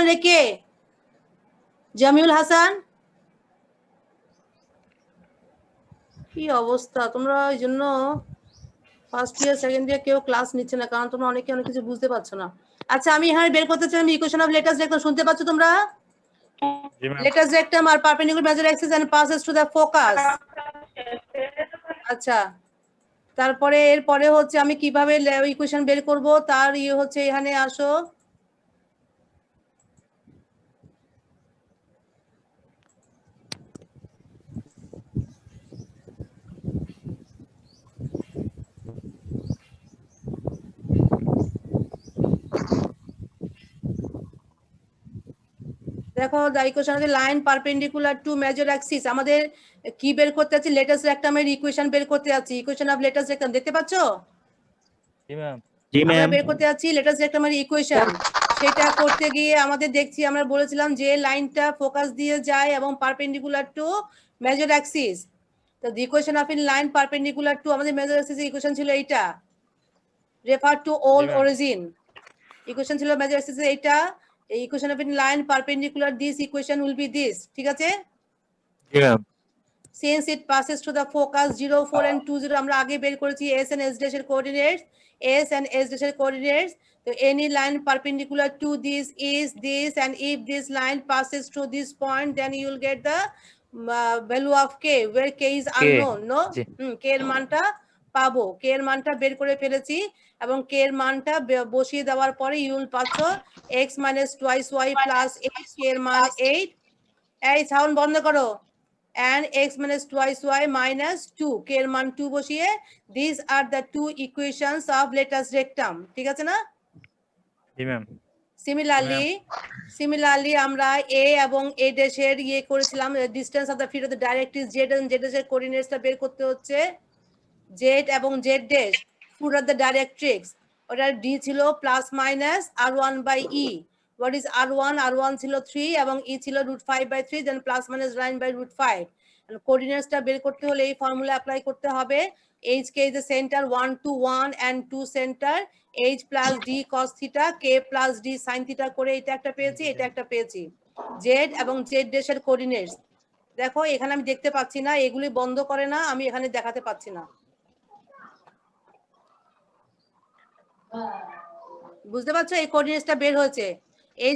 মাঝখানে কে? জামিউল হাসান। কি অবস্থা তোমরা, ওই জন্য ফার্স্ট ইয়ার সেকেন্ড ইয়ার কেউ ক্লাস নিচ্ছে না, কারণ তোমরা অনেকে অনেক কিছু বুঝতে পারছো না। আচ্ছা আমি এখানে বের করতে চাই আমি ইকুয়েশন অফ লেটাস রেক্টাম, শুনতে পাচ্ছ তোমরা? Latus rectum are perpendicular major axis and passes to the focus. আচ্ছা তারপরে এরপরে হচ্ছে আমি কিভাবে ইকুয়েশন বের করব তার হচ্ছে এখানে আসো। দেখো the equation of the line perpendicular to major Axis, আমাদের কি বের করতে যাচ্ছি? লেটাস রেক্টামের ইকুয়েশন বের করতে যাচ্ছি। ইকুয়েশন অফ লেটাস রেক্টাম দেখতে পাচ্ছো? জি ম্যাম। আমরা বের করতে যাচ্ছি লেটাস রেক্টামের ইকুয়েশন। সেটা করতে গিয়ে আমাদের দেখছি, আমরা বলেছিলাম যে লাইনটা ফোকাস দিয়ে যায় এবং পারপেন্ডিকুলার টু মেজর অ্যাক্সিস। তো the equation of in line perpendicular to আমাদের মেজর অ্যাক্সিসের ইকুয়েশন ছিল এইটা, refer to old origin. Equation ছিল মেজর অ্যাক্সিসের এইটা। এই equation of in line perpendicular this equation will be this, ঠিক আছে? জি ma'am. Since it passes to the focus 0, 4 and 2, 0 আমরা আগে বের করেছি s and s dash এর coordinates, s and s dash এর coordinates. So any line perpendicular to this is this, and if this line passes through this point then you will get the value of k, where k is unknown. No, k এর মানটা পাবো, k এর মানটা বের করে ফেলেছি এবং k এর মানটা বসিয়ে দেওয়ার পরে you will পাচ্ছ x minus twice y plus 8, k এর মান 8। এই সাউন্ড বন্ধ করো। and x minus twice y minus 2, k এর মান 2 বসিয়ে these are the two equations of lattice rectum, ঠিক আছে না? জি ম্যাম। similarly আমরা a এবং a dash এর করেছিলাম distance of the feet of the directrix z and z dash এর কোঅর্ডিনেটসটা বের করতে হচ্ছে। z এবং z dash foot of the directrix, ওটা d ছিল plus minus r1 by e। what is r1? r1 ছিল 3 এবং e ছিল √5/3, then plus minus 9/5। and coordinates টা বের করতে হলে এই ফর্মুলা অ্যাপ্লাই করতে হবে। hk is the center, 1 to 1 and 2 center, h plus d cos theta, k plus d sin theta করে এটা একটা পেয়েছি, এটা একটা পেয়েছি। z এবং z dash এর কোঅর্ডিনেটস দেখো এখানে আমি দেখতে পাচ্ছি না, এগুলি বন্ধ করে না, আমি এখানে দেখাতে পাচ্ছি না, বুঝতে পারছো? এই কোঅর্ডিনেটসটা বের হয়েছে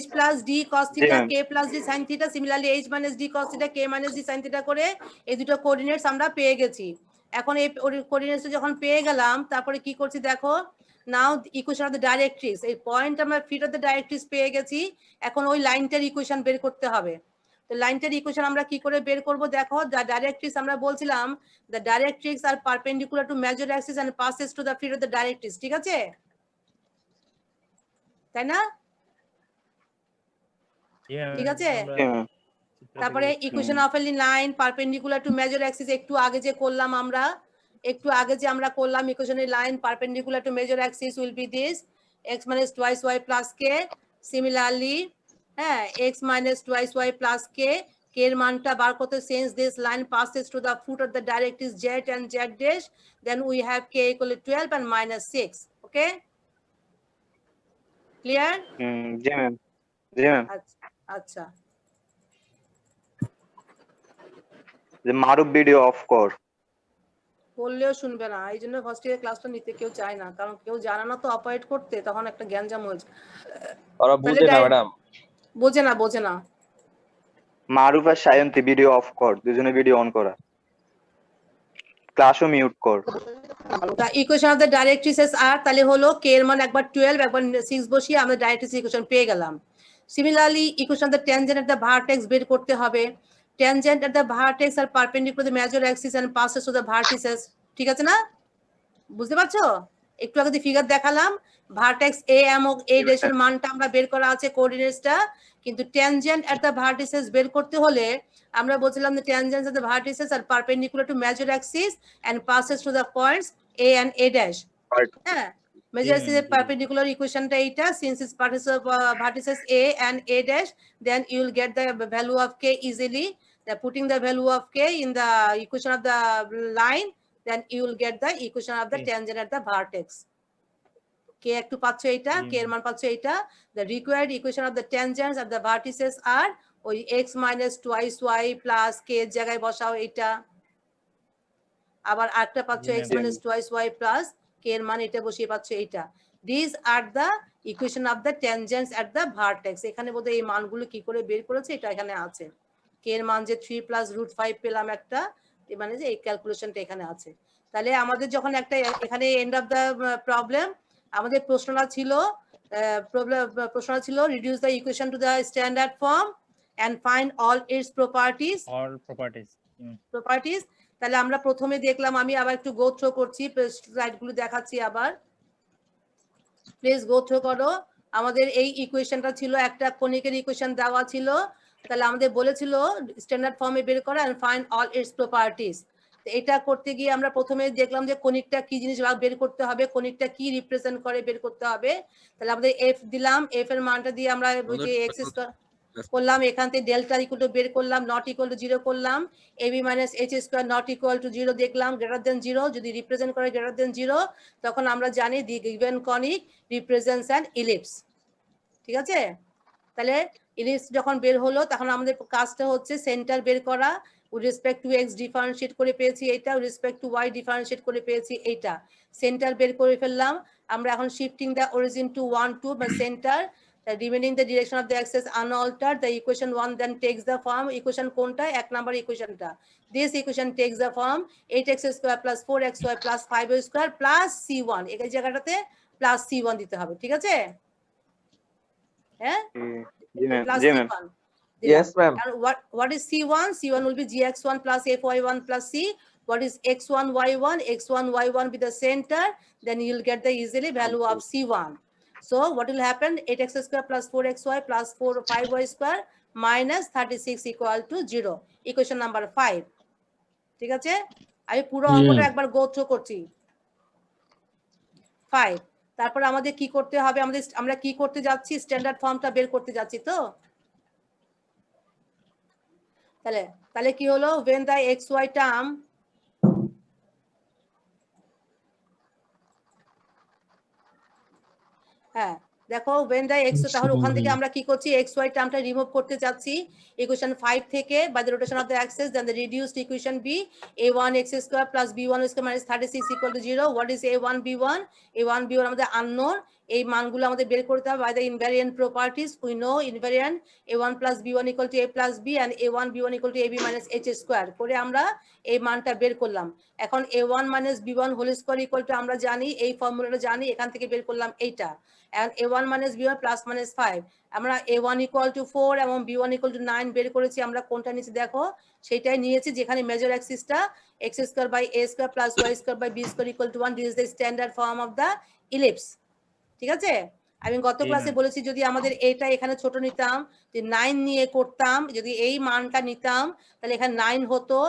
h plus d cos theta, k plus d sin theta, similarly h minus d cos theta, k minus d sin theta করে এই দুটো কোঅর্ডিনেটস আমরা পেয়ে গেছি। এখন এই কোঅর্ডিনেটস যখন পেয়ে গেলাম তারপরে কি করছি দেখো, নাও ইকুয়েশন অফ দ্য ডাইরেক্ট্রিক্স, এই পয়েন্ট আমরা ফিট অফ দ্য ডাইরেক্ট্রিক্স পেয়ে গেছি, এখন ওই লাইনটার ইকুয়েশন বের করতে হবে। তো লাইনটার ইকুয়েশন আমরা কি করে বের করব দেখো, দ্য ডাইরেক্ট্রিক্স আমরা বলছিলাম the directrix are perpendicular to major axis and passes to the feet of the directrix, ঠিক আছে তাই না? ঠিক আছে। তারপরে equation of a line perpendicular to major axis একটু আগে যে করলাম আমরা করলাম ইকুয়েশনের line perpendicular to major axis will be this x minus twice y plus k। Similarly হ্যাঁ x minus twice y plus k, k এর মানটা বার করতে since this line passes to the foot of the directrix z and z dash, then we have k equal to 12 and minus 6। okay, clear? G ma'am. G ma'am. আচ্ছা যে মারুফ video of কর, বললেও শুনবে না, এই জন্য ফার্স্ট ইয়ার ক্লাসটা নিতে কেউ চায় না, কারণ কেউ জানে না তো অপারেট করতে, তখন একটা গ্যাঞ্জাম হয়েছে। ওরা বুঝে না ম্যাডাম, বোঝে না। মারুফ আর সায়ন্তী ভিডিও অফ কর, দুজনে ভিডিও অন করা, ক্লাসও মিউট কর। The equation of the directrices are তাহলে হলো k এর মান একবার 12 একবার 6 বসিয়ে আমরা ডাইরেক্ট্রিক্স ইকুয়েশন পেয়ে গেলাম। Similarly equation of the tangent at the vertex বের করতে হবে। Tangent at the vertex are perpendicular to the major axis and passes to the vertices, ঠিক আছে না? বুঝতে পারছো? একটু আগে ফিগার দেখালাম, ভার্টেক্স a এবং a ড্যাশ এর মানটা আমরা বের করা আছে কোঅর্ডিনেটসটা, কিন্তু ট্যানজেন্ট এট দ্য ভার্টিসেস বের করতে হলে আমরা বলছিলাম যে tangents at the vertices are perpendicular to major axis and passes to the points a and a dash। হ্যাঁ মেজর অ্যাক্সিস এর পারপেন্ডিকুলার ইকুয়েশনটা এইটা, since its vertices a and a dash, then you will get the value of k easily, putting the value of k in the equation of the line, then you will get the equation of the tangent at the vertex। কে একটু পাচ্ছ এইটা, কে এর মান পাচ্ছ এইটা। The required equation of the tangents of the vertices আর ওই x minus twice y plus k এর জায়গায় বসাও এইটা, আবার আরেকটা পাচ্ছ x minus twice y plus k এর মান এটা বসিয়ে পাচ্ছ এইটা। This are the equation of the tangents at the vertex. এখানে বোধহয় এই মানগুলো কি করে বের করেছে এটা এখানে আছে। কে এর মান যে 3 প্লাস রুট 5 পেলাম একটা, মানে যে এই ক্যালকুলেশনটা এখানে আছে। তাহলে আমাদের যখন একটা এখানে এন্ড অফ দ্য প্রবলেম, আমাদের প্রশ্নটা ছিল reduce the equation to the standard form and find all its properties. তাহলে আমরা প্রথমে দেখলাম, আমি আবার একটু গো থ্রো করছি, স্লাইডগুলো দেখাচ্ছি আবার, প্লিজ গো থ্রো করো। আমাদের এই ইকুয়েশনটা ছিল একটা কনিকের ইকুয়েশন দেওয়া ছিল, তাহলে আমাদের বলেছিল স্ট্যান্ডার্ড ফর্মে বের করা and find all its properties. এটা করতে গিয়ে আমরা প্রথমে দেখলাম যে কনিকটা কি জিনিস বের করতে হবে, কনিকটা কি রিপ্রেজেন্ট করে বের করতে হবে। তাহলে আমাদের এফ দিলাম, এফ এর মানটা দিয়ে আমরা যে এক্স স্কয়ার করলাম, এখান থেকে ডেল্টা ইকুয়াল টু বের করলাম, নট ইকুয়াল টু 0 করলাম, ab minus h square not equal to 0 দেখলাম, গ্রেটার দেন 0, যদি রিপ্রেজেন্ট করে গ্রেটার দেন 0 তখন আমরা জানি the given conic represents an ellipse. ঠিক আছে, তাহলে ইলিপস যখন বের হলো তখন আমাদের কাজটা হচ্ছে সেন্টার বের করা। With respect to x differentiate করে পেয়েছি এইটা, with respect to y differentiate করে পেয়েছি এইটা, সেন্টার বের করে ফেললাম। আমরা এখন শিফটিং দ্য অরিজিন টু 1 2 বা centre, remaining the direction of the axis unaltered, the equation 1 then takes the form, equation কোনটা, এক number ইকুয়েশনটা, this equation takes the form 8x square plus 4xy plus 5y square plus c1, এই জায়গাটাতে plus c1 দিতে হবে। ঠিক আছে, হ্যাঁ, plus c1, yes ma'am, and what is c1? c1 will be gx1 plus fy1 plus c. What is x1 y1? x1 y1 be the center, then you'll get the easily value of c1. So what will happen? 8x square plus 4xy plus 5y square minus 36 equal to 0. Equation number 5. ঠিক আছে, আমি পুরো অঙ্কটা একবার go through করছি। 5, তারপর আমাদের কি করতে হবে, আমরা কি করতে যাচ্ছি, স্ট্যান্ডার্ড ফর্মটা বের করতে যাচ্ছি। তো তাহলে কি হলো, when the xy term হ্যাঁ দেখো when the x, তাহলে ওখান থেকে আমরা কি করছি, xy টার্মটা রিমুভ করতে যাচ্ছি ইকুয়েশন 5 থেকে, by the rotation of the axis, then the reduced equation be a1 x square plus b1 square minus 36 equal to 0. What is a1 b1? a1 b1 আমাদের unknown, এই মানগুলো আমাদের বের করতে হবে by the invariant properties. We know invariant a1 plus b1 equal to a plus b and a1 b1 equal to ab minus h square করে আমরা এই মানটা বের করলাম। এখন a1 minus b1 whole square equal to আমরা জানি, এই ফর্মুলাটা জানি, এখান থেকে বের করলাম এইটা, and a1 minus b1 plus minus 5, আমরা a1 equal to 4 এবং b1 equal to 9 বের করেছি। আমরা কোনটা নিচে দেখো সেটাই নিয়েছি, যেখানে major অ্যাক্সিসটা x square by a square plus y square by b square equal to 1. This is the standard form of the ellipse. ঠিক আছে, আমি গত ক্লাসে বলেছি যদি আমাদের এটা এখানে ছোট নিতাম, যে 9 নিয়ে করতাম, যদি এই মানটা নিতাম তাহলে এখানে 9 হতো,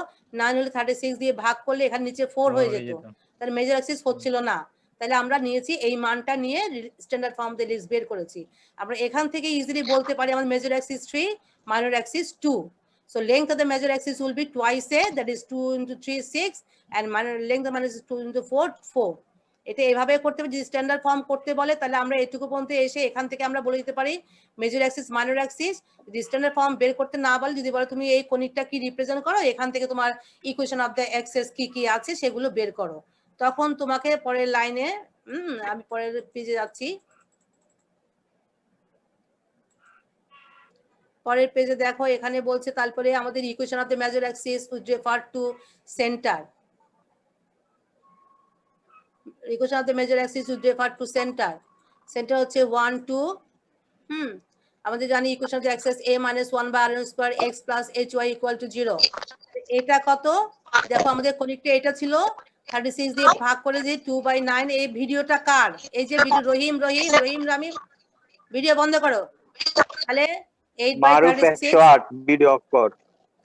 9 হলে 36 দিয়ে ভাগ করলে এখানে নিচে 4 হয়ে যেত, তাহলে মেজর অ্যাক্সিস হচ্ছিল না। তাহলে আমরা নিয়েছি এই মানটা নিয়ে স্ট্যান্ডার্ড ফর্ম দিয়ে লিস্ট বের করেছি। আমরা এখান থেকে ইজিলি বলতে পারি আমার major Axis 3, minor Axis 2. So length of the major axis will be twice a, that is 2 into 3 6, and minor length of minor is 2 into 4 4. এটা এভাবে করতে হবে, যদি স্ট্যান্ডার্ড ফর্ম করতে বলে তাহলে আমরা এটুকু পর্যন্ত এসে এখান থেকে আমরা বলে দিতে পারি মেজর অ্যাক্সিস মাইনর অ্যাক্সিস। যদি স্ট্যান্ডার্ড ফর্ম বের করতে না বলে, যদি বলে তুমি এই কনিকটা কি রিপ্রেজেন্ট করো, এখান থেকে তোমার ইকুয়েশন অফ দ্য অ্যাক্সিস কি কি আছে সেগুলো বের করো, তখন তোমাকে পরের লাইনে, আমি পরের পেজে যাচ্ছি, পরের পেজে দেখো এখানে বলছে তারপরে আমাদের equation of the major Axis with refer to centre, equation of the major axis would refer to center. Center হচ্ছে 1 2, আমাদের জানি equation of the Axis a minus 1 by rn square x plus hy equal to 0. এটা কত, দেখো আমাদের কনিকটা এটা ছিল 36 দিয়ে ভাগ করে যে 2/9। এই ভিডিওটা কার, এই যে ভিডিও রহিম রামি, ভিডিও বন্ধ করো। তাহলে 8/36 ভিডিও অফ কর।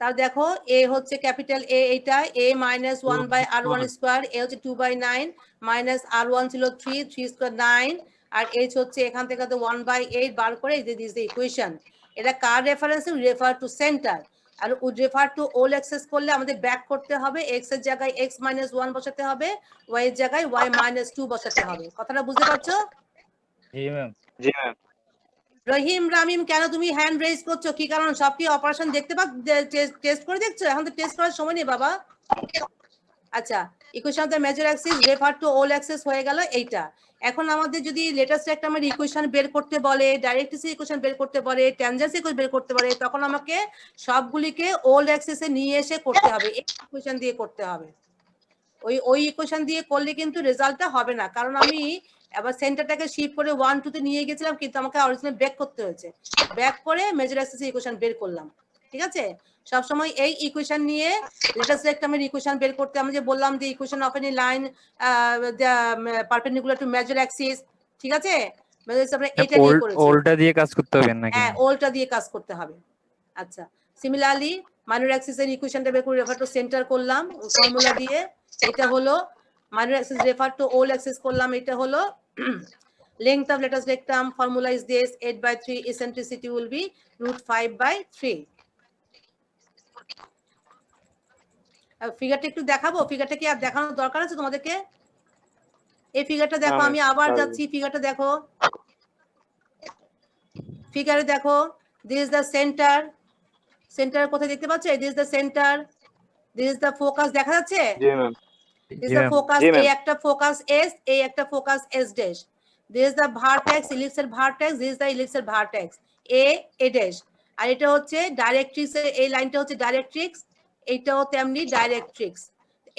তার দেখো a হচ্ছে ক্যাপিটাল A, এইটা a minus 1 by r1 square, a হচ্ছে 2/9 minus r1 ছিল 3 square 9, আর h হচ্ছে এখান থেকে তো 1/8 বার করে দিস দ্য ইকুয়েশন। এটা কার রেফারেন্স, রেফার টু সেন্টার। আর would refer to all axes করলে আমাদের ব্যাক করতে হবে, x এর জায়গায় x minus 1 বসাতে হবে, y এর জায়গায় y minus 2 বসাতে হবে। কথাটা বুঝতে পারছো? জি ম্যাম। জি ম্যাম। রহিম রামিম কেন তুমি হ্যান্ড রেজ করছো, কি কারণ? সব কি অপারেশন দেখতে টেস্ট করে দেখছো? এখন তো টেস্ট করার সময় নেই বাবা। আচ্ছা, equation of the major Axis refer to all Axis হয়ে গেল এইটা। এখন আমাদের যদি লেটেস্ট একটা আমার ইকুয়েশন বের করতে বলে, ডাইরেক্ট্রিক্স ইকুয়েশন বের করতে বলে, ট্যানজেন্স ইকুয়েশন বের করতে বলে, তখন আমাকে সবগুলিকে ওল্ড অ্যাক্সিসে নিয়ে এসে করতে হবে, এই ইকুয়েশন দিয়ে করতে হবে। ওই ইকুয়েশন দিয়ে করলে কিন্তু রেজাল্টটা হবে না, কারণ আমি আবার সেন্টারটাকে শিফট করে 1 2 তে নিয়ে গেছিলাম, কিন্তু আমাকে অরিজিনাল ব্যাক করতে হয়েছে। ব্যাক করে মেজর অ্যাক্সিস ইকুয়েশন বের করলাম। ঠিক আছে, সব সময় এই ইকুয়েশন নিয়ে লেটেস্ট রেক্টামের ইকুয়েশন বের করতে, আমি যে বললাম যে equation of any line perpendicular to major Axis, ঠিক আছে, মেজর আমরা এটা দিয়ে করেছি। ওল্ডটা দিয়ে কাজ করতে হবে নাকি? হ্যাঁ, ওল্ডটা দিয়ে কাজ করতে হবে। আচ্ছা, সিমিলারলি মাইনর অ্যাক্সিসের ইকুয়েশনটা বের করে রেফার টু সেন্টার করলাম ফর্মুলা দিয়ে, এটা হলো minor axis refer to all axis করলাম, এটা হলো length of lattice rectum, formula is this 8/3, eccentricity will be √5/3। ফিগারটা একটু দেখাবো, ফিগারটা কি আর দেখানোর দরকার আছে তোমাদেরকে? এই ফিগারটা দেখো, আমি আবার যাচ্ছি, ফিগারটা দেখো, ফিগারে দেখো, this is the center, centre কোথায় দেখতে পাচ্ছ? this is the center, this is the focus, দেখা যাচ্ছে? জি ma'am. This is the focus, এই একটা ফোকাস S, এই একটা focus S dash. This is the vertex, ellipse vertex, this is the ellipse vertex, A dash। আর এটা হচ্ছে directrix, এই লাইনটা হচ্ছে ডাইরেক্ট্রিক্স, এইটাও তেমনি ডাইরেক্ট্রিক্স।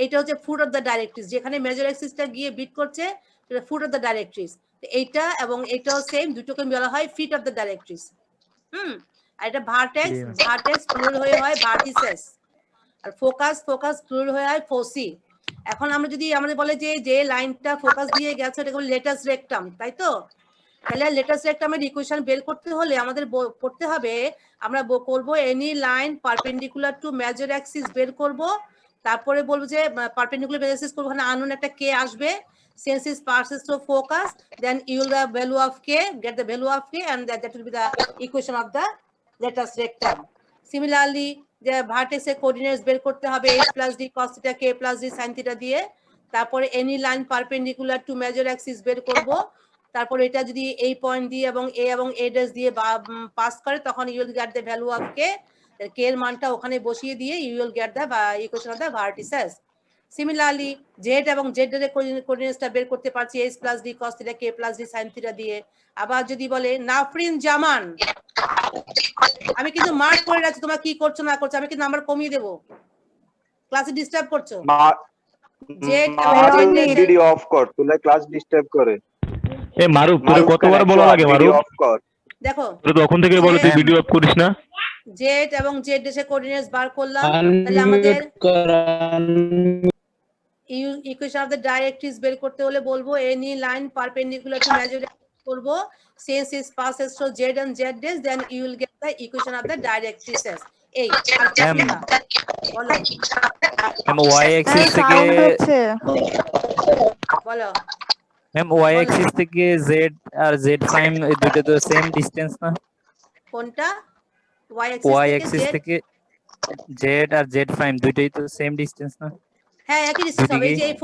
এটা হচ্ছে ফুট অফ দ্য ডাইরেক্ট্রিক্স, যেখানে মেজর অ্যাক্সিসটা গিয়ে বিট করছে সেটা ফুট অফ দ্য ডাইরেক্ট্রিক্স। এইটা এবং এটাও সেম, দুটোকে বলা হয় ফিট অফ দ্য ডাইরেক্ট্রিক্স। আর এটা ভার্টেক্স, ভার্টেক্স প্লুরাল হয়ে হয় ভার্টিসেস, আর ফোকাস, ফোকাস প্লুরাল হয়ে হয় ফোসি। এখন আমরা যদি আমাদের বলে যে লাইনটা ফোকাস দিয়ে গেছে এটা হলো লেটাস রেক্টাম, তাই তো? তাহলে লেটাস রেক্টামের ইকুয়েশন বের করতে হলে আমাদের করতে হবে, আমরা করব any line perpendicular to major Axis বের করব, তারপরে বলবো যে পারপেন্ডিকুলার মেজর অ্যাক্সিস করব, ওখানে আননোন একটা কে আসবে, since it passes through focus, then you will the value of k, get the value of k, and that will be the equation of the latus rectum. Similarly যে ভার্টেক্সের coordinates বের করতে হবে h + d cos θ k + d sin θ দিয়ে, তারপরে any line perpendicular to major Axis বের করব, তারপর এটা যদি এই পয়েন্ট দিয়ে এবং a ড্যাশ দিয়ে পাস করে, তখন you will get the value of k, k এর মানটা ওখানে বসিয়ে দিয়ে you will get the equation of the vertices. Similarly z এবং জেড এর কোঅর্ডিনেটসটা বের করতে পারছি h + d cos θ k + d sin θ দিয়ে। আবার যদি বলে নাফরিন জামান, আমি কিন্তু মার্ক করে রাখছি, তোমরা কি করছো না করছো, আমি কি নাম্বার কমিয়ে দেব, ক্লাসে ডিস্টার্ব করছো। জেড ভিডিও অফ কর, তুই ক্লাস ডিস্টার্ব করে। এ মারুফ, তোরে কতবার বলা লাগে মারুফ? দেখো তোরে তখন থেকে বলে তুই ভিডিও অফ করিস না। জেড এবং জেড এর কোঅর্ডিনেটস বার করলাম, তাহলে আমাদের ইকুয়েশন অফ দ্য ডাইরেক্ট্রিক্স বের করতে হলে বলবো any line perpendicular to major করব, since it passes through z and z dash, then you will get the equation of the directrices। এই আর কিছু না, বলো ম্যাম y অ্যাক্সিস থেকে, বলো ম্যাম y অ্যাক্সিস থেকে z আর z প্রাইম এই দুটো তো সেম ডিসটেন্স না? কোনটা? y অ্যাক্সিস থেকে z আর z প্রাইম দুটোই তো সেম ডিসটেন্স না? হ্যাঁ, একই ডিসটেন্স হবে। এই যে এই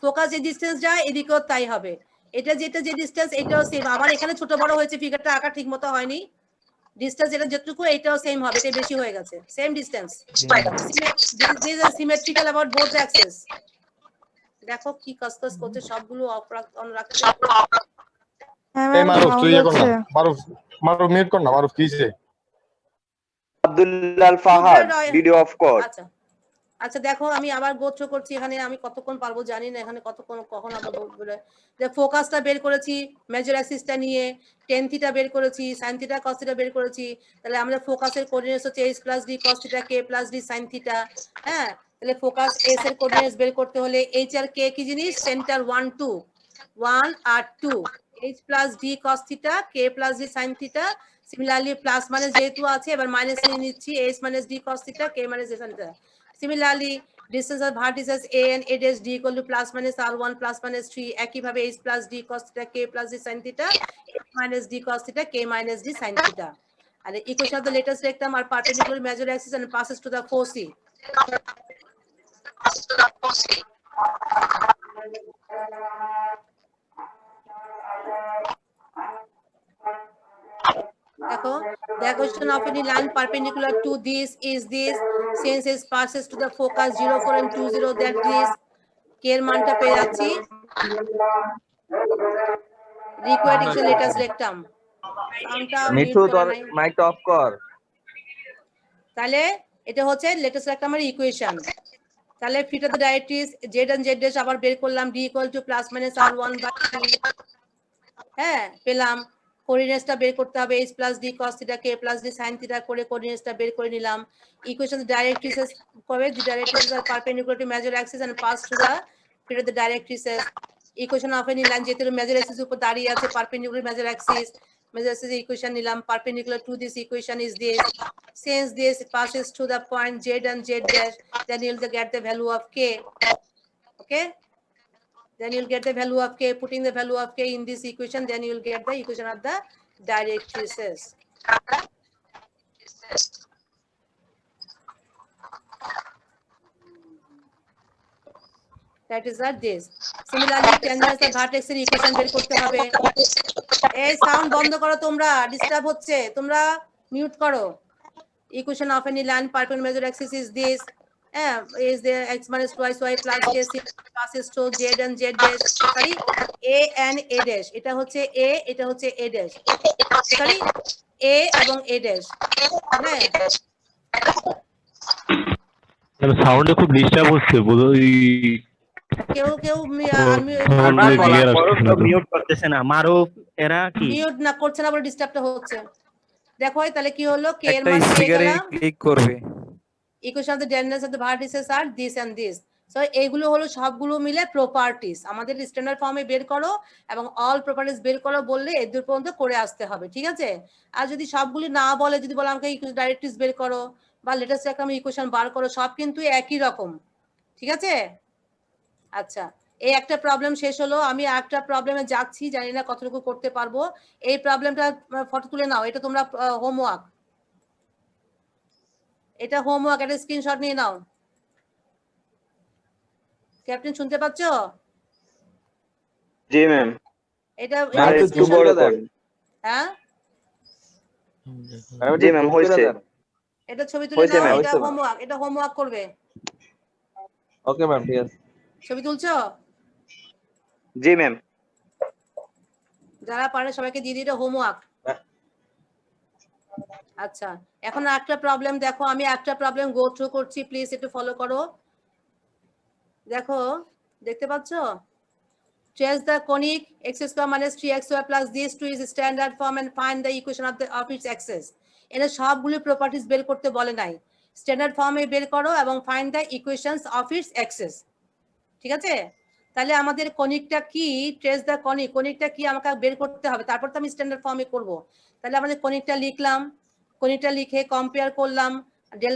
ফোকাস যে ডিসটেন্স যায় এদিকেও তাই হবে, এটা যেটা যে ডিসটেন্স এটাও সেম। আবার এখানে ছোট বড় হয়েছে, ফিগারটা আঁকা ঠিক মতো হয়নি, ডিসটেন্স এটা যতটুকু এটাও সেম হবে, এটা বেশি হয়ে গেছে, same distance. This is symmetrical about both Axis. দেখো কি কাজ করছে, সবগুলো অন রাখছে। এই মারুফ তুই এখন না, মারুফ মিউট কর না, মারুফ কিছে? আব্দুল্লাহ ফাহাদ ভিডিও অফ কর। আচ্ছা আচ্ছা, দেখো আমি আবার গোত্র করছি, এখানে আমি কতক্ষণ পারবো জানি না, এখানে কখন আবার যে ফোকাসটা বের করেছি মেজর অ্যাক্সিসটা নিয়ে, tan θ বের করেছি, sin θ cos θ বের করেছি, তাহলে আমরা ফোকাসের কোঅর্ডিনেটস হচ্ছে h + d cos θ k + d sin θ। হ্যাঁ, তাহলে ফোকাস s এর কোঅর্ডিনেটস বের করতে হলে h আর k কি জিনিস? সেন্টার 1 2 1 আর 2, h + d cos θ k + d sin θ। Similarly plus minus যেহেতু আছে, এবার মাইনাস নিয়ে নিচ্ছি, h - d cos θ k - d sin θ। Similarly, distance of vertices a and a dash d equal to plus minus r1 plus minus 3, একইভাবে h plus d cos θ k plus d sin θ, h minus d cos θ k minus d sin θ। And the equation of the latest rectum are perpendicular major axis and passes to the foci. দেখো, the equation of any line perpendicular to this is this, since it passes to the focus 0, 4 and 2, 0, that this, k এর মানটা পেয়ে যাচ্ছি, required equation latest rectum, সাউন্ডটা mute করা নাই, মাইকটা off কর। তাহলে এটা হচ্ছে লেটেস্ট রেক্টামের ইকুয়েশন। তাহলে feet of the directrix Z and Z dash আবার বের করলাম, D equal to plus minus r1/3, হ্যাঁ পেলাম। কোঅর্ডিনেটসটা বের করতে হবে h plus d cos theta k plus d sin theta করে কোঅর্ডিনেটসটা বের করে নিলাম। ইকুয়েশন ডাইরেক্ট্রিসেস কবে, the directrices are perpendicular to major axis and pass through the fit of the directrices. Equation of any line যেহেতু major axis উপর দাঁড়িয়ে আছে, পারপেন্ডিকুলার মেজর অ্যাক্সিস ইকুয়েশন নিলাম, perpendicular to this equation is this, since this passes to the point z and z dash, then you'll get the value of k. Okay, then you'll get the value of k. Putting the value of k in this equation, then you'll get the equation of the directrices. That is that this. Similarly, tangents and vertex এর equation বের করতে হবে। এই sound বন্ধ করো, তোমরা disturb হচ্ছে, তোমরা মিউট করো। Equation of any line perpendicular measure axis is this, is there x minus twice y plus k passes to z and z dash, sorry a and a dash, এটা হচ্ছে a, এটা হচ্ছে a dash, sorry a এবং a dash, হ্যাঁ সাউন্ডে খুব disturb হচ্ছে কেউ কেউ মিউট করতেছে না, মারুফ এরা কি মিউট না করছে না বলে ডিস্টার্বটা হচ্ছে। দেখো তাহলে কি হলো, k এর একটা মান পেয়ে স্পিকারে গেলাম, ক্লিক করবে, equation of the directrices of the vertices are this and this. So এইগুলো হলো সবগুলো মিলে প্রপার্টিজ, আমাদের স্ট্যান্ডার্ড ফর্মে বের করো এবং অল প্রপার্টিজ বের করো বললে এর দূর পর্যন্ত করে আসতে হবে, ঠিক আছে। আর যদি সবগুলি না বলে, যদি বলে আমাকে ডাইরেক্ট্রিক্স বের করো বা লেটেস্ট রেক্টাম ইকুয়েশন বার করো, সব কিন্তু একই রকম, ঠিক আছে। আচ্ছা, এই একটা প্রবলেম শেষ হলো, আমি একটা প্রবলেমে যাচ্ছি, জানি না কতটুকু করতে পারবো। এই প্রবলেমটা ফটো তুলে নাও, এটা তোমরা হোমওয়ার্ক, এটা হোমওয়ার্ক, একটা স্ক্রিনশট নিয়ে নাও। ক্যাপ্টেন শুনতে পাচ্ছ? জি ম্যাম। এটা একটু বড় করেন। হ্যাঁ জি ম্যাম, হয়েছে। এটা ছবি তুলে নাও, ma'am, এটা হয়েছে, হোমওয়ার্ক, এটা হোমওয়ার্ক করবে। ওকে ম্যাম, ঠিক আছে। ছবি তুলছো? জি ম্যাম। যারা পারে সবাইকে দিয়ে দিই, এটা হোমওয়ার্ক। আচ্ছা, এখন একটা প্রবলেম দেখো, আমি একটা প্রবলেম গো থ্রু করছি, প্লিজ একটু ফলো করো। দেখো, দেখতে পাচ্ছ? Trace the conic x square minus 3xy plus these two is standard form and find the equation of its axis. এর সবগুলো প্রপার্টিজ বের করতে বলে নাই, স্ট্যান্ডার্ড ফর্মে বের করো এবং find the equations of its Axis, ঠিক আছে। তাহলে আমাদের কনিকটা কি, ট্রেস দ্য কনিক, কনিকটা কি আমাকে বের করতে হবে, তারপর তো আমি স্ট্যান্ডার্ড ফর্মে করব। তাহলে আমাদের কনিকটা লিখলাম, কনিকটা লিখে কম্পেয়ার করলাম,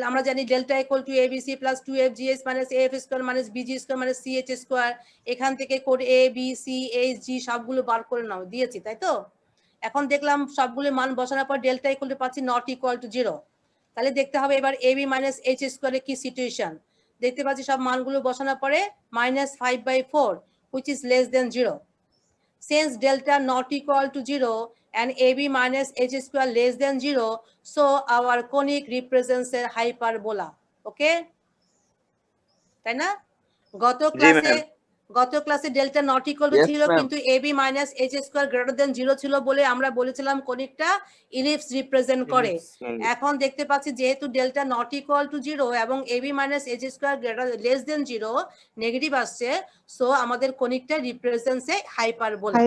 আমরা জানি delta equal to abc plus 2fgs minus af square minus bg square minus ch square, এখান থেকে code a b c h g সবগুলো বার করে নাও, দিয়েছি তাই তো। এখন দেখলাম সবগুলো মান বসানোর পর ডেল্টা ইকুয়াল টু পাচ্ছি নট ইকুয়াল টু 0, তাহলে দেখতে হবে এবার ab মাইনাস h স্কয়ারে কি সিচুয়েশন। দেখতে পাচ্ছি সব মানগুলো বসানোর পরে -5/4 which is less than 0. Since delta not equal to 0 and ab minus h square less than 0, so our conic represents a hyperbola. Okay, তাই না? গত ক্লাসে ডেল্টা নট ইকুয়াল টু ছিল, কিন্তু ab minus h square greater than 0 ছিল বলে আমরা বলেছিলাম কনিকটা ইলিপস রিপ্রেজেন্ট করে। এখন দেখতে পাচ্ছি যেহেতু ডেল্টা নট ইকুয়াল টু 0 এবং ab minus h square greater less than 0 negative আসছে, সো আমাদের কনিকটা রিপ্রেজেন্টস এ হাইপারবোলা।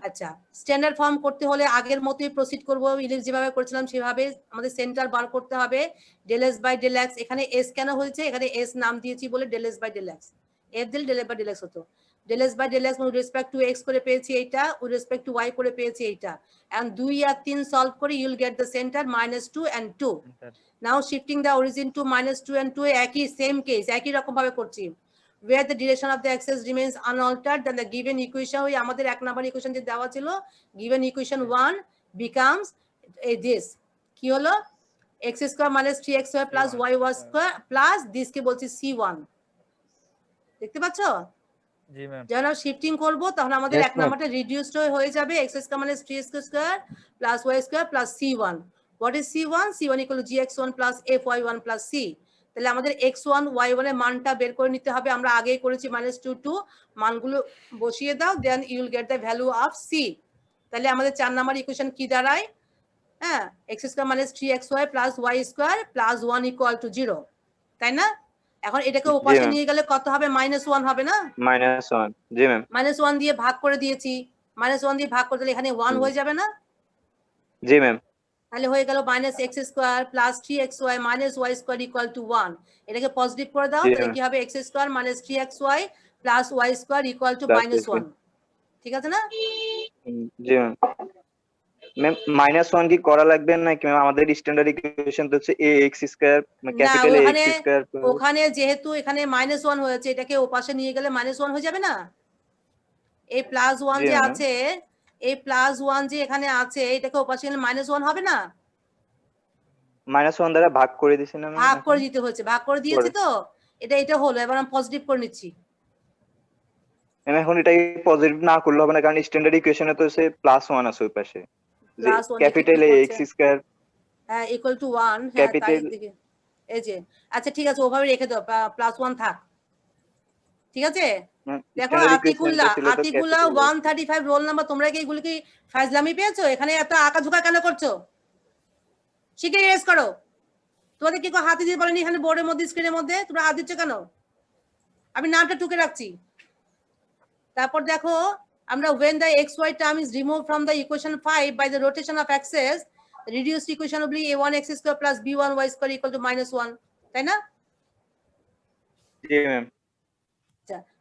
আচ্ছা, স্ট্যান্ডার্ড ফর্ম করতে হলে আগের মতোই প্রসিড করব, ইলিপস যেভাবে করেছিলাম সেভাবে আমাদের সেন্টার বার করতে হবে, del s by del x। এখানে s কেন হয়েছে, এখানে s নাম দিয়েছি বলে del s by del x, f দিল ডেল বাই ডেল x হতো, del s by del x with respect to x করে পেয়েছি এইটা, উইথ রেসপেক্ট টু y করে পেয়েছি এইটা, এন্ড 2 আর 3 সলভ করে you will get the centre -2 and 2. Now shifting the origin to -2 and 2, একই সেম কেস, একই রকম ভাবে করছি। where the direction of the axis remains unaltered, then the given equation, ওই আমাদের এক নাম্বার ইকুয়েশন যে দেওয়া ছিল, given equation 1 becomes this, কি হলো, x square minus 3xy plus y square plus this কে বলছি c1, দেখতে পাচ্ছ? জি ম্যাম। যখন আমরা শিফটিং করব তখন আমাদের Yes, এক ma'am. নাম্বারটা রিডিউসড হয়ে যাবে x স্কয়ার মানে 3x square plus y square plus c1 what is c1 c1 equal to gx1 plus fy1 plus c তাহলে আমাদের x1 y1 এর মানটা বের করে নিতে হবে আমরা আগেই করেছি -2 2 মানগুলো বসিয়ে দাও then you will get the value of c তাহলে আমাদের 4 নাম্বার ইকুয়েশন কি দাঁড়ায় হ্যাঁ x স্কয়ার মানে 3xy plus y square plus 1 equal to 0 তাই না এখন এটাকে জি, ওপাশে ma'am. নিয়ে গেলে কত হবে -1 হবে না -1 জি ম্যাম -1 দিয়ে ভাগ করে দিয়েছি -1 দিয়ে ভাগ করে দিলে এখানে 1 হুম। হয়ে যাবে না জি ম্যাম তাহলে হয়ে গেল -x square plus 3xy y square equal to 1 এটাকে পজিটিভ করে দাও জি, তাহলে ma'am. কি হবে x square 3xy plus y square equal to Plus -1 ঠিক আছে না জি ম্যাম -1 কি করা লাগবে নাকি ম্যাম আমাদের স্ট্যান্ডার্ড ইকুয়েশন তো হচ্ছে ax স্কয়ার ক্যাপিটাল ওখানে ax স্কয়ার ওখানে যেহেতু এখানে -1 হয়েছে এটাকে ওপাশে নিয়ে গেলে -1 হয়ে যাবে না এই +1 জি, যে ma'am. আছে এই +1 যে এখানে আছে এটাকে ওপাশে নিলে -1 হবে না -1 দ্বারা ভাগ করে দিছি না ভাগ ম্যাম করে দিতে হচ্ছে ভাগ করে দিয়েছি তো এটা হলো এবার আমি পজিটিভ করে নিচ্ছি ম্যাম এখন এটাই পজিটিভ না করলে হবে না কারণ স্ট্যান্ডার্ড ইকুয়েশনে তো হচ্ছে +1 আছে ওই পাশে যে +1 ক্যাপিটাল ax স্কয়ার হ্যাঁ ইকুয়াল টু 1 হ্যাঁ তাই Capital- দিকে এই যে আচ্ছা ঠিক আছে ওভাবে রেখে দাও +1 থাক ঠিক আছে দেখো আতিকুল্লাহ 135 রোল নাম্বার তোমরা কি এগুলো কি ফাজলামি পেয়েছো এখানে এত আঁকাঝোঁকা কেন করছো শিখে ইরেজ করো তোমাদের কি হাতে দিয়ে বলেনি এখানে বোর্ডের মধ্যে স্ক্রিনের মধ্যে তোমরা হাত দিচ্ছ কেন আমি নামটা টুকে রাখছি তারপর দেখো আমরা when the xy term is removed from the equation 5 by the rotation of axis reduced equation will be a1 x square plus b1 y square equal to -1 তাই না জি ma'am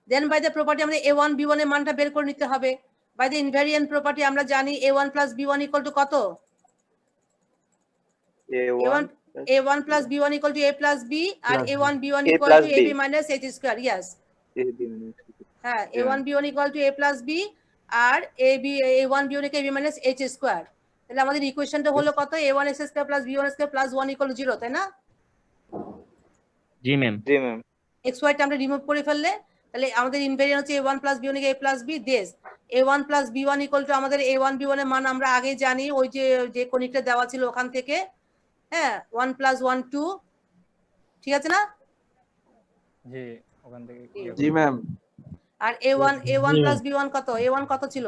then by the property আমরা a1 b1 এর মানটা বের করে নিতে হবে বাই দ্য ইনভ্যারিয়েন্ট প্রপার্টি আমরা জানি a1 plus b1 equal to কত a1 plus b1 equal to a plus b R a1 b1 A equal plus to B. ab minus h square yes হ্যাঁ a1 b1 equal to a plus b R a1 b1 K ab minus h square তাহলে আমাদের ইকুয়েশনটা হলো কত a1 x square plus b1 square plus 1 equal to 0 তাই না জি ma'am. জি ma'am xy টা আমরা রিমুভ করে ফেললে তাহলে আমাদের ইনভেরিয়েন্ট হচ্ছে a1 plus b1 K a plus b this a1 plus b1 equal to আমাদের a1 b1 এর মান আমরা আগে জানি ওই যে কোণিকটা দেওয়া ছিল ওখান থেকে হ্যাঁ 1 plus 1 2 ঠিক আছে না জি ওখান থেকে জি ম্যাম আর a1 plus b1 কত a1 কত ছিল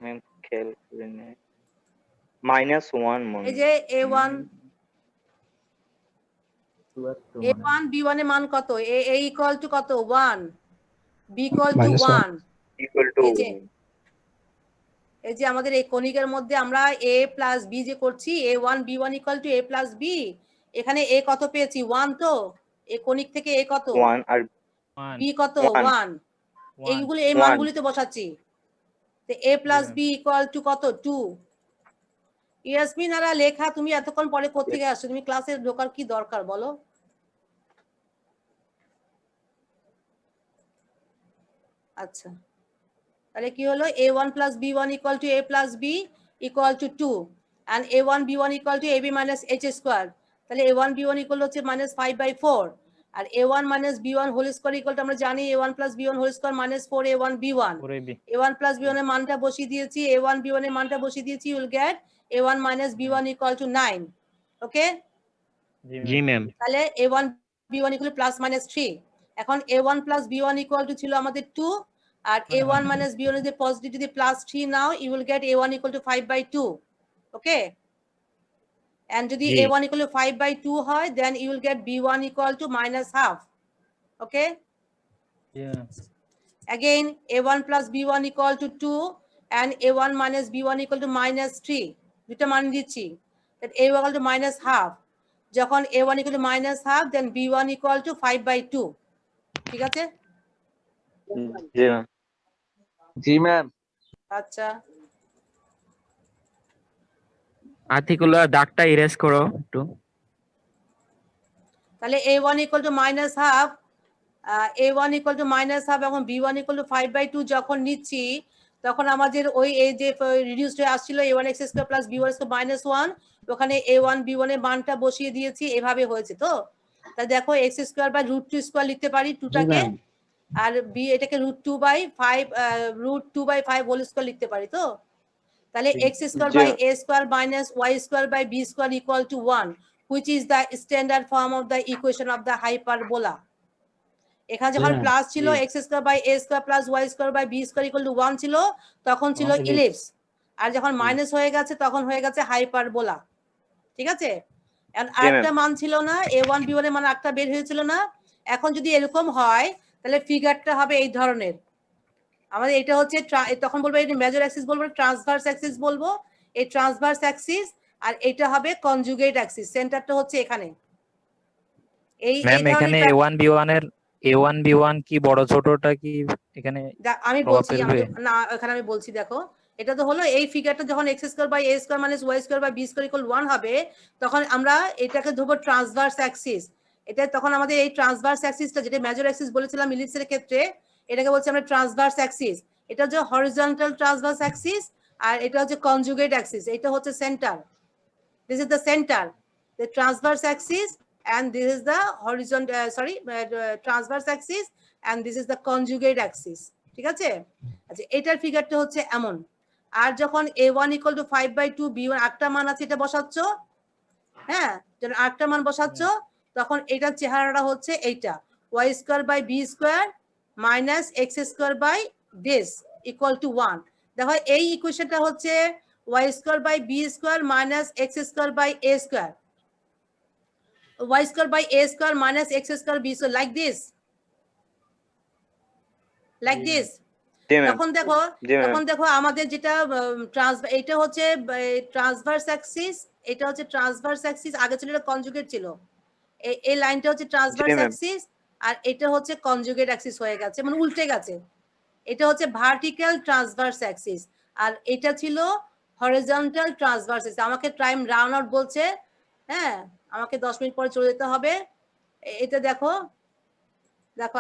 ম্যাম খেল করে নে -1 মনে এই যে a1 b1 এর মান কত a ইকুয়াল টু কত 1 b equal to 1 equal to এই যে আমাদের এই কণিকের মধ্যে আমরা a প্লাস b যে করছি a1 b1 equal to a plus b এখানে a কত পেয়েছি 1 তো এই কণিক থেকে a কত 1 আর b কত 1 এইগুলো এই 1 মানগুলিতে বসাচ্ছি তো a plus b equal to কত 2 ইয়াসমিন আরা লেখা তুমি এতক্ষণ পরে কোথা থেকে আসছো তুমি ক্লাসে ঢোকার কি দরকার বলো আচ্ছা তাহলে কি হলো a1 plus b1 equal to a plus b equal to 2 and a1 b1 equal to ab minus h square তাহলে a1 b1 equal হচ্ছে -5/4 আর a1 minus b1 whole square equal to আমরা জানি a1 plus b1 whole square minus 4a1 b1 a1 plus b1 এর মানটা বসিয়ে দিয়েছি a1 b1 এর মানটা বসিয়ে দিয়েছি you will get a1 minus b1 equal to 9 okay G ma'am. তাহলে a1 b1 equal to plus minus 3 এখন a1 plus b1 equal to ছিল আমাদের 2 আর a1 minus b1 যদি পজিটিভ যদি plus 3 now you will get a1 equal to 5/2 okay and যদি জি। a1 equal to 5/2 হয় then you will get b1 equal to -half okay again a1 plus b1 equal to 2 and a1 minus b1 equal to -3 দুটো মান দিচ্ছি that a equal to -half যখন a1 equal to -half then b1 equal to 5/2 ঠিক আছে জি ma'am জি ma'am আচ্ছা আতিকুল্লাহ দাগটা erase করো একটু। তাহলে a1 equal to -half a1 equal to -half এবং b1 equal to 5/2 যখন নিচ্ছি তখন আমাদের ওই এই যে রিডিউসড হয়ে আসছিল a1 x square plus b1 square -1 ওখানে a1 b1 এর মানটা বসিয়ে দিয়েছি এভাবে হয়েছে তো তাহলে দেখো x square by root two square লিখতে পারি টুটাকে, আর বি এটাকে √2/5 হোল স্কোয়ার লিখতে পারি। তো তাহলে x square by a square minus y square by b square equal to 1, which is the standard form of the equation of the hyperbola. এখানে যখন plus ছিল x square by a square plus y square by b square equal to 1 ছিল, তখন ছিল ellipse, আর যখন minus হয়ে গেছে তখন হয়ে গেছে হাইপারবোলা। ঠিক আছে, আরেকটা মান ছিল না, a1 b1 এর মান একটা বের হয়েছিল না। এখন যদি এরকম হয় তাহলে ফিগারটা হবে এই ধরনের। আমাদের এটা হচ্ছে তখন বলবো এটা মেজর অ্যাক্সিস বলবো, ট্রান্সভার্স অ্যাক্সিস বলবো, এই ট্রান্সভার্স অ্যাক্সিস, আর এটা হবে কনজুগেট অ্যাক্সিস, সেন্টারটা হচ্ছে এখানে। এই ম্যাম এখানে a1 b1 কি বড় ছোটটা কি এখানে আমি প্রভাব বলছি, ফেলবে? না এখানে আমি বলছি, দেখো এটা তো হলো এই ফিগারটা যখন x square by a square minus y square by b square equal 1 হবে, তখন আমরা এটাকে ধরবো ট্রান্সভার্স অ্যাক্সিস। এটা তখন আমাদের এই ট্রান্সভার্স অ্যাক্সিসটা যেটা মেজর অ্যাক্সিস বলেছিলাম ইলিপসের ক্ষেত্রে, এটাকে বলছি আমরা ট্রান্সভার্স অ্যাক্সিস। এটা হচ্ছে হরিজন্টাল ট্রান্সভার্স অ্যাক্সিস, আর এটা হচ্ছে কনজুগেট অ্যাক্সিস। এটা হচ্ছে centre, this is the centre, the transverse Axis, and this is the horizontal transverse axis, and this is the conjugate axis. ঠিক আছে, আচ্ছা এটার ফিগারটা হচ্ছে এমন। আর যখন a1 = 5/2, b1 আটটা মান আছে এটা বসাচ্ছ, হ্যাঁ যখন আটটা মান বসাচ্ছ তখন এটার চেহারাটা হচ্ছে এইটা, y square by b square minus x square by this equal to 1। দেখো এই ইকুয়েশনটা হচ্ছে y square by b square minus x square by a square, y square by a square minus x square b square, like this, like this. তখন দেখো আমাদের যেটা এটা হচ্ছে ট্রান্সভার্স অ্যাক্সিস, এটা হচ্ছে ট্রান্সভার্স অ্যাক্সিস, আগে ছিল এটা কনজুগেট ছিল, এই লাইনটা হচ্ছে ট্রান্সভার্স অ্যাক্সিস, আর এটা হচ্ছে কনজুগেট অ্যাক্সিস হয়ে গেছে, মানে উল্টে গেছে। এটা হচ্ছে ভার্টিক্যাল ট্রান্সভার্স অ্যাক্সিস, আর এটা ছিল হরিজন্টাল ট্রান্সভার্স অ্যাক্সিস। আমাকে টাইম রান আউট বলছে, হ্যাঁ আমাকে 10 মিনিট পরে চলে যেতে হবে। এটা দেখো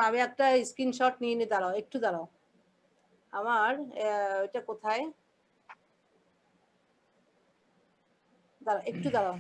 আমি একটা স্ক্রিনশট নিয়ে নি, দাঁড়াও একটু দাঁড়াও, আমার এটা কোথায়, দাঁড়াও একটু দাঁড়াও।